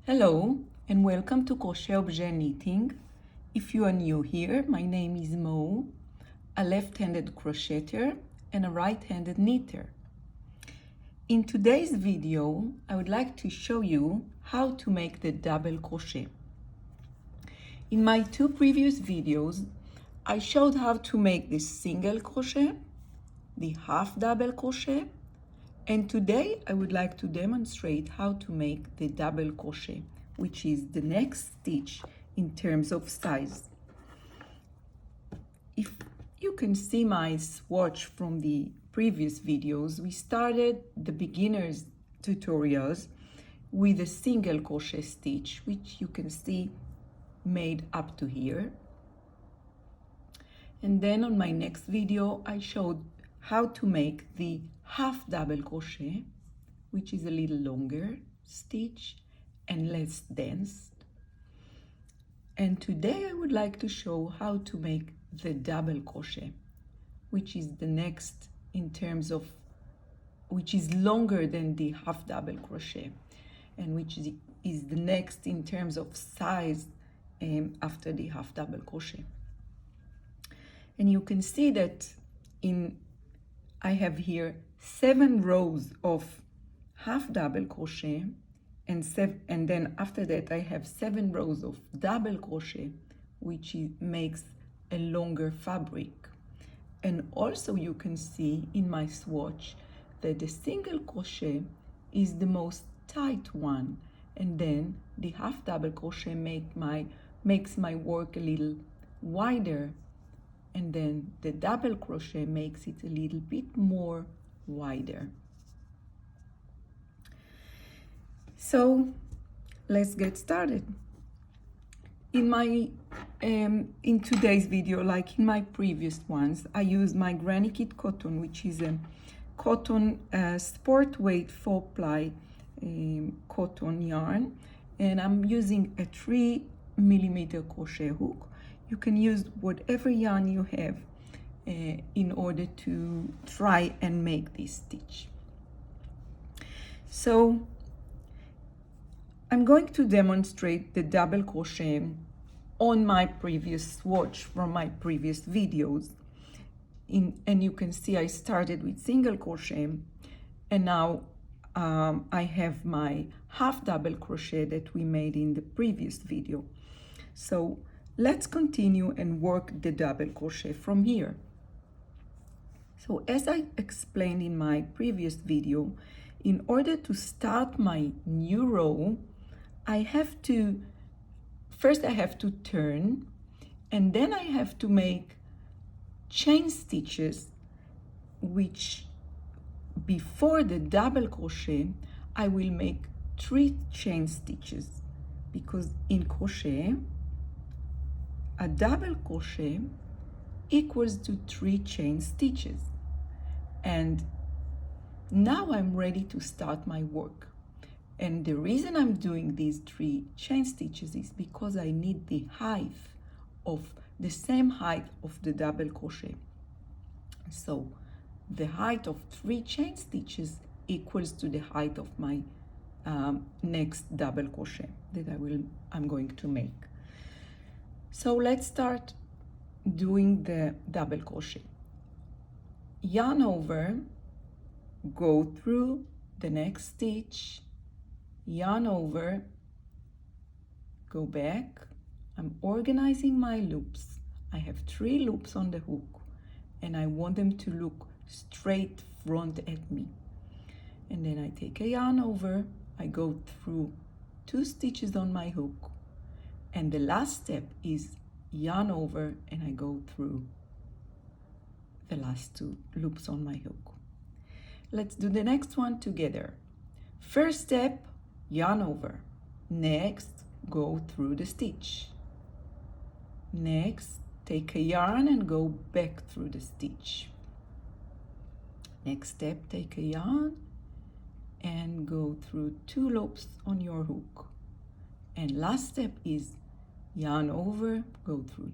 Hello and welcome to CrochetObjet Knitting. If you are new here, my name is Mo, a left-handed crocheter and a right-handed knitter. In today's video, I would like to show you how to make the double crochet. In my two previous videos, I showed how to make the single crochet, the half double crochet, and today I would like to demonstrate how to make the double crochet, which is the next stitch in terms of size. If you can see my swatch from the previous videos, we started the beginner's tutorials with a single crochet stitch, which you can see made up to here. And then on my next video, I showed how to make the half double crochet, which is a little longer stitch and less dense. And today I would like to show how to make the double crochet, which is the next in terms of, which is longer than the half double crochet, and which is the next in terms of size after the half double crochet. And you can see that I have here 7 rows of half double crochet and then after that I have 7 rows of double crochet, which makes a longer fabric. And also you can see in my swatch that the single crochet is the most tight one, and then the half double crochet makes my work a little wider, and then the double crochet makes it a little bit more wider. So let's get started. In today's video, like in my previous ones, I use my Granny Kit cotton, which is a cotton sport weight 4-ply cotton yarn, and I'm using a 3mm crochet hook. You can use whatever yarn you have in order to try and make this stitch. So I'm going to demonstrate the double crochet on my previous swatch from my previous videos. And you can see I started with single crochet, and now I have my half double crochet that we made in the previous video. So let's continue and work the double crochet from here. So as I explained in my previous video, in order to start my new row, first I have to turn, and then I have to make chain stitches, which before the double crochet, I will make 3 chain stitches, because in crochet, a double crochet equals to 3 chain stitches. And now I'm ready to start my work. And the reason I'm doing these 3 chain stitches is because I need the same height of the double crochet. So the height of 3 chain stitches equals to the height of my next double crochet that I'm going to make. So let's start doing the double crochet. Yarn over, go through the next stitch, yarn over, go back. I'm organizing my loops. I have 3 loops on the hook, and I want them to look straight front at me. And then I take a yarn over, I go through 2 stitches on my hook, and the last step is yarn over, and I go through the last 2 loops on my hook. Let's do the next one together. First step, yarn over. Next, go through the stitch. Next, take a yarn and go back through the stitch. Next step, take a yarn and go through 2 loops on your hook. And last step is yarn over, go through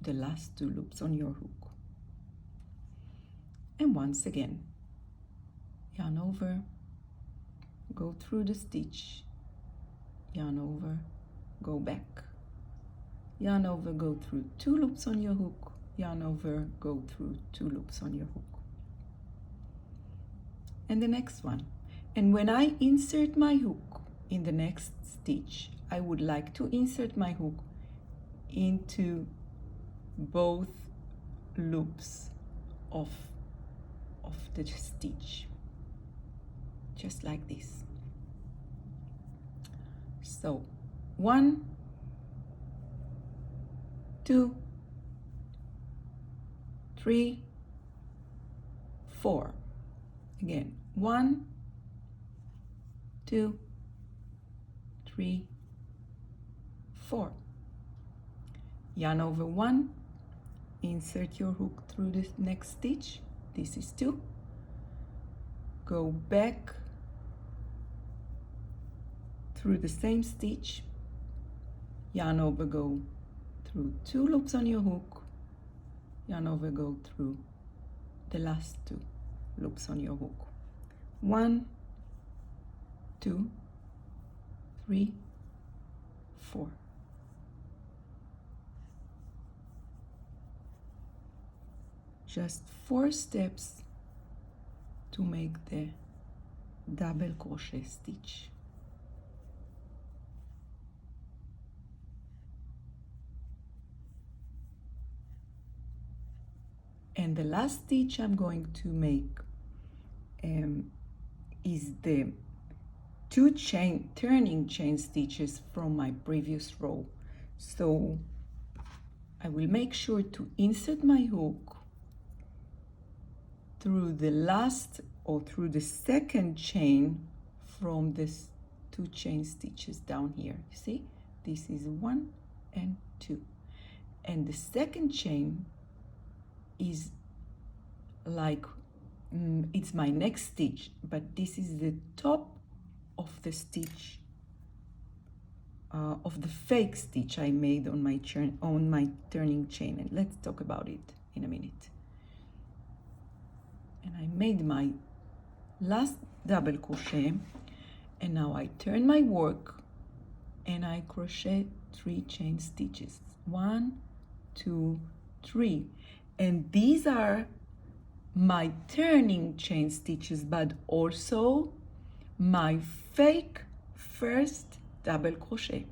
the last 2 loops on your hook. And once again, yarn over, go through the stitch, yarn over, go back, yarn over, go through 2 loops on your hook, yarn over, go through 2 loops on your hook. And the next one. And when I insert my hook in the next stitch, I would like to insert my hook into both loops of the stitch, just like this. So 1, 2, 3, 4. Again, 1, 2, 3, 4. Yarn over 1, insert your hook through the next stitch. This is 2. Go back through the same stitch, yarn over, go through 2 loops on your hook, yarn over, go through the last 2 loops on your hook. 1, 2, 3, 4. Just 4 steps to make the double crochet stitch. And the last stitch I'm going to make is the 2 turning chain stitches from my previous row. So I will make sure to insert my hook through the last or through the second chain from this 2 chain stitches down here. You see, this is 1 and 2, and the second chain is like it's my next stitch, but this is the top of the stitch of the fake stitch I made on my turning chain, and let's talk about it in a minute. And I made my last double crochet, and now I turn my work and I crochet 3 chain stitches. 1, 2, 3, and these are my turning chain stitches, but also my fake first double crochet.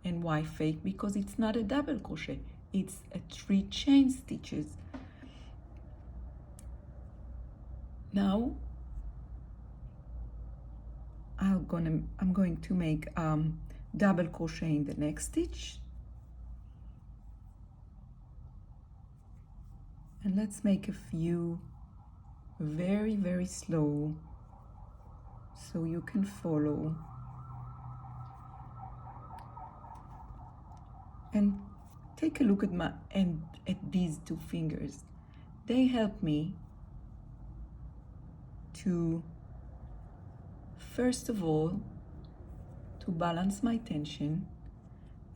And why fake? Because it's not a double crochet, it's a 3 chain stitches. Now I'm going to make double crochet in the next stitch, and let's make a few very slow so you can follow. And take a look at these 2 fingers. They help me to, first of all, to balance my tension,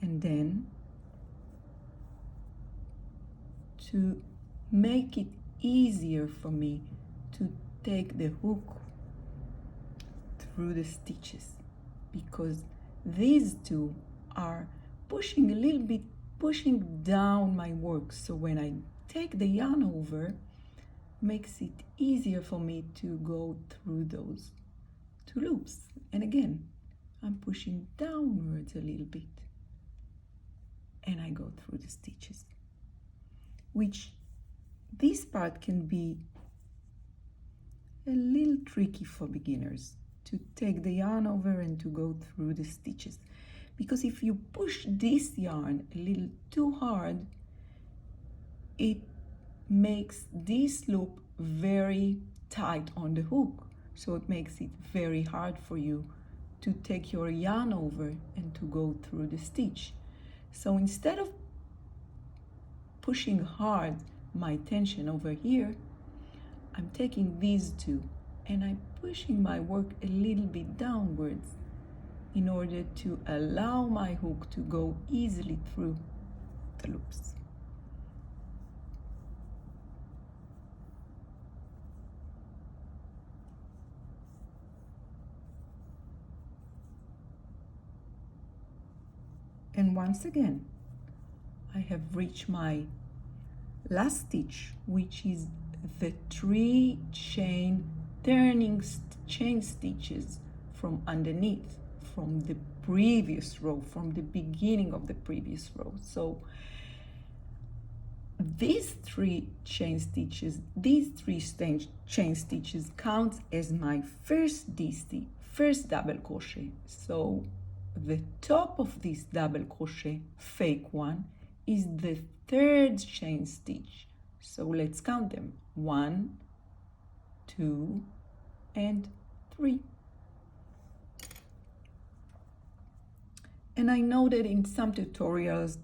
and then to make it easier for me to take the hook through the stitches, because these 2 are pushing a little bit, pushing down my work. So when I take the yarn over, makes it easier for me to go through those 2 loops. And again, I'm pushing downwards a little bit, and I go through the stitches, which this part can be a little tricky for beginners, to take the yarn over and to go through the stitches, because if you push this yarn a little too hard, it makes this loop very tight on the hook, so it makes it very hard for you to take your yarn over and to go through the stitch. So instead of pushing hard my tension over here, I'm taking these 2 and I'm pushing my work a little bit downwards in order to allow my hook to go easily through the loops. And once again, I have reached my last stitch, which is the 3 chain chain stitches from underneath, from the previous row, from the beginning of the previous row. So these 3 chain stitches, chain stitches count as my first double crochet. So the top of this double crochet, fake one, is the 3rd chain stitch. So let's count them. 1, 2, and 3. And I know that in some tutorials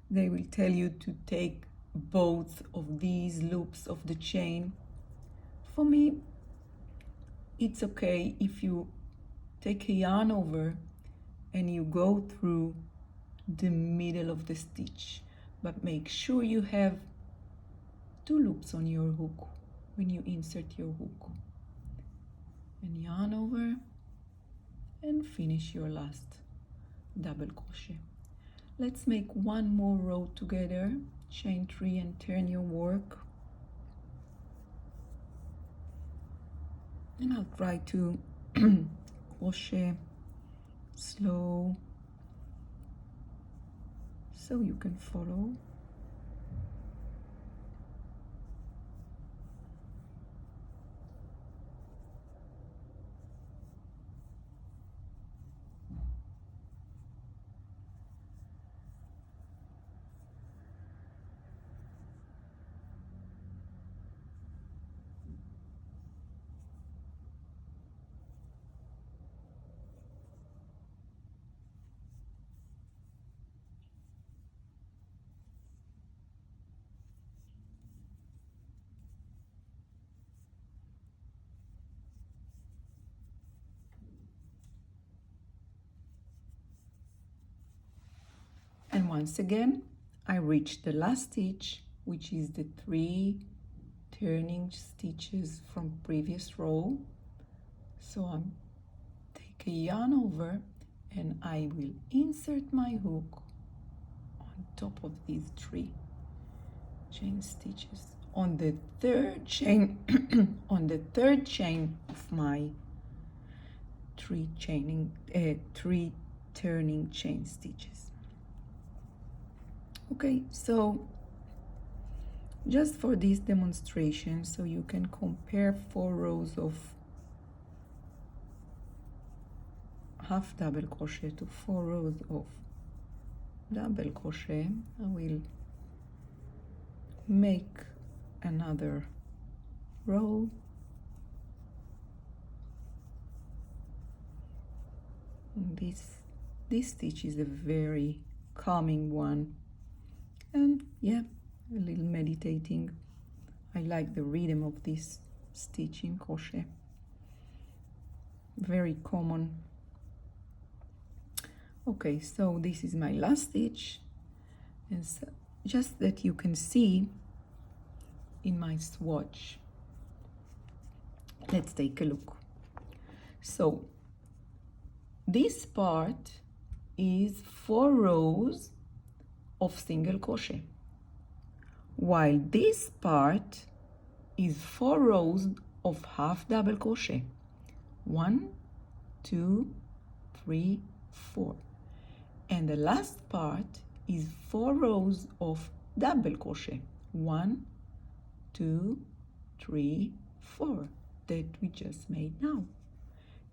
they will tell you to take both of these loops of the chain. For me, it's okay if you take a yarn over and you go through the middle of the stitch, but make sure you have 2 loops on your hook when you insert your hook. And yarn over and finish your last double crochet. Let's make one more row together, chain 3 and turn your work. And I'll try to crochet slow so you can follow. And once again, I reached the last stitch, which is the 3 turning stitches from previous row. So I'm take a yarn over and I will insert my hook on top of these 3 chain stitches on the 3rd chain on the 3rd chain of my 3 turning chain stitches. Okay, so just for this demonstration, so you can compare 4 rows of half double crochet to 4 rows of double crochet, I will make another row. This stitch is a very calming one. And yeah, a little meditating. I like the rhythm of this stitch in crochet. Very common. Okay, so this is my last stitch. And so just that you can see in my swatch. Let's take a look. So this part is 4 rows of single crochet, while this part is 4 rows of half double crochet. 1, 2, 3, 4. And the last part is 4 rows of double crochet. 1, 2, 3, 4 that we just made now.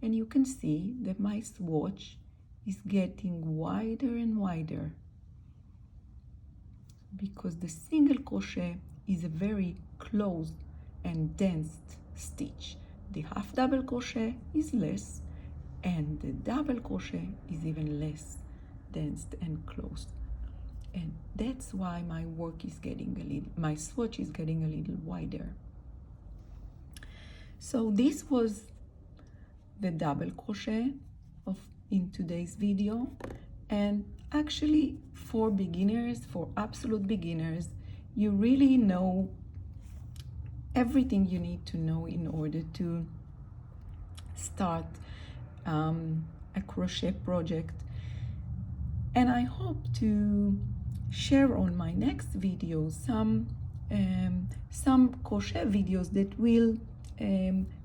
And you can see that my swatch is getting wider and wider, because the single crochet is a very close and dense stitch. The half double crochet is less, and the double crochet is even less dense and close. And that's why my my swatch is getting a little wider. So this was the double crochet in today's video. And actually, for beginners, for absolute beginners, you really know everything you need to know in order to start a crochet project. And I hope to share on my next video some crochet videos that will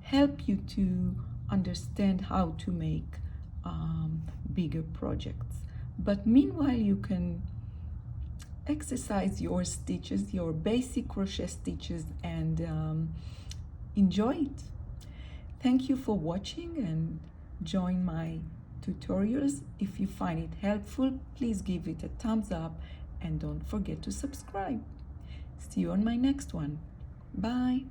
help you to understand how to make bigger projects. But meanwhile, you can exercise your stitches, your basic crochet stitches, and enjoy it. Thank you for watching, and join my tutorials. If you find it helpful, please give it a thumbs up and don't forget to subscribe. See you on my next one. Bye.